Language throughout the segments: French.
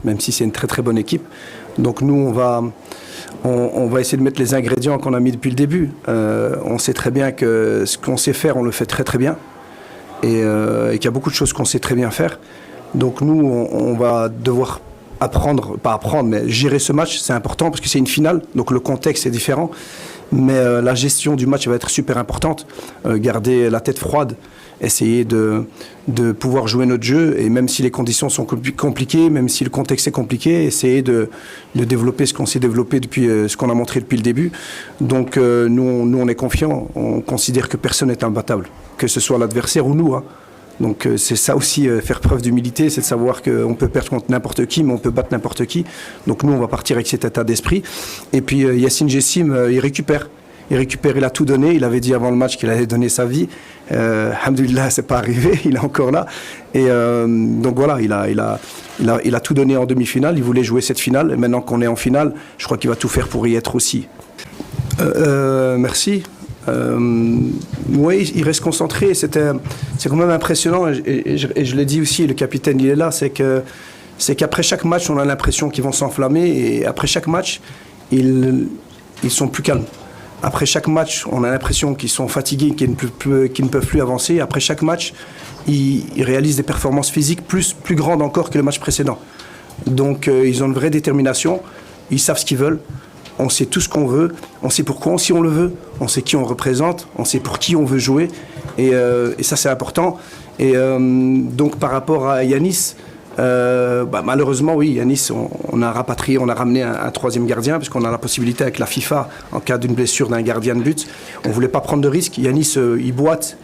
même si c'est une très très bonne équipe. Donc nous, on va essayer de mettre les ingrédients qu'on a mis depuis le début. On sait très bien que ce qu'on sait faire, on le fait très très bien. Et qu'il y a beaucoup de choses qu'on sait très bien faire. Donc nous, on va devoir apprendre, pas apprendre, mais gérer ce match, c'est important parce que c'est une finale, donc le contexte est différent. Mais la gestion du match va être super importante. Garder la tête froide, essayer de pouvoir jouer notre jeu, et même si les conditions sont compliquées, même si le contexte est compliqué, essayer de développer ce qu'on s'est développé depuis, ce qu'on a montré depuis le début. Donc nous, on est confiants, on considère que personne n'est imbattable, que ce soit l'adversaire ou nous, hein. Donc c'est ça aussi, faire preuve d'humilité, c'est de savoir qu'on peut perdre contre n'importe qui, mais on peut battre n'importe qui. Donc nous, on va partir avec cet état d'esprit. Et puis Yacine Jessim, il récupère. Il a tout donné. Il avait dit avant le match qu'il allait donner sa vie. Alhamdoulilah, c'est pas arrivé. Il est encore là. Et donc voilà, il a tout donné en demi-finale. Il voulait jouer cette finale. Et maintenant qu'on est en finale, je crois qu'il va tout faire pour y être aussi. Merci. Oui, il reste concentré. C'est quand même impressionnant. Et je l'ai dit aussi, le capitaine, il est là. C'est qu'après chaque match, on a l'impression qu'ils vont s'enflammer. Et après chaque match, ils sont plus calmes. Après chaque match, on a l'impression qu'ils sont fatigués, qu'ils ne peuvent plus avancer. Après chaque match, ils réalisent des performances physiques plus grandes encore que le match précédent. Donc ils ont une vraie détermination, ils savent ce qu'ils veulent, on sait tout ce qu'on veut, on sait pourquoi si on le veut, on sait qui on représente, on sait pour qui on veut jouer. Et ça c'est important. Et donc par rapport à Yanis, malheureusement, oui, Yanis, on a rapatrié, on a ramené un troisième gardien, puisqu'on a la possibilité avec la FIFA, en cas d'une blessure d'un gardien de but. On ne voulait pas prendre de risque. Yanis, il boite,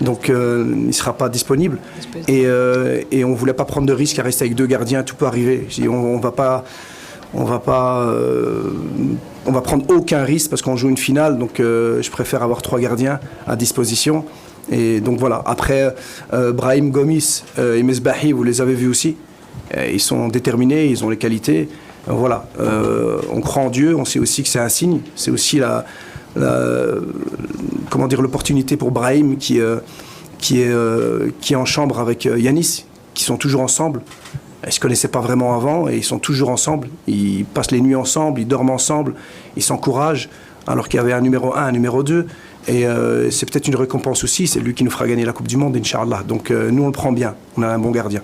donc il ne sera pas disponible. Et on ne voulait pas prendre de risque à rester avec deux gardiens, tout peut arriver. On va prendre aucun risque parce qu'on joue une finale, donc je préfère avoir trois gardiens à disposition. Et donc voilà, après Brahim Gomis et Mesbahi, vous les avez vus aussi, ils sont déterminés, ils ont les qualités, voilà, on croit en Dieu, on sait aussi que c'est un signe, c'est aussi l'opportunité pour Brahim qui est en chambre avec Yanis, qui sont toujours ensemble. Ils ne se connaissaient pas vraiment avant et ils sont toujours ensemble, ils passent les nuits ensemble, ils dorment ensemble, ils s'encouragent, alors qu'il y avait un numéro 1, un numéro 2. Et c'est peut-être une récompense aussi, c'est lui qui nous fera gagner la Coupe du Monde, Inch'Allah. Donc nous, on le prend bien, on a un bon gardien.